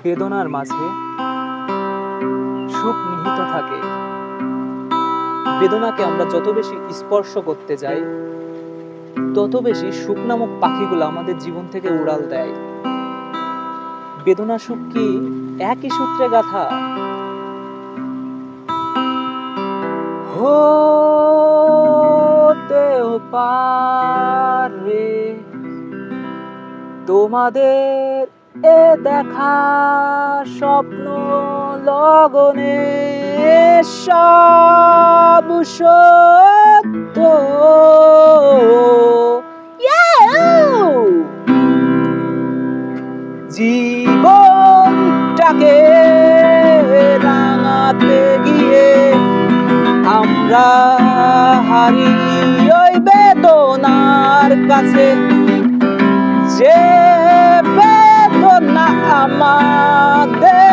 বেদনার মাঝে সুখ নিহিত থাকে। বেদনাকে আমরা যত বেশি স্পর্শ করতে যাই, তত বেশি সুখ নামক পাখিগুলো আমাদের জীবন থেকে উড়াল দেয়। বেদনা সুখ কি একই সূত্রে গাথা? হতেও পারে তোমাদের এ দেখা স্বপ্ন লগনে সব সত্য। জীবনটাকে রাঙাতে গিয়ে আমরা হারি ওই বেদনার কাছে, যে বেদনা আমাদের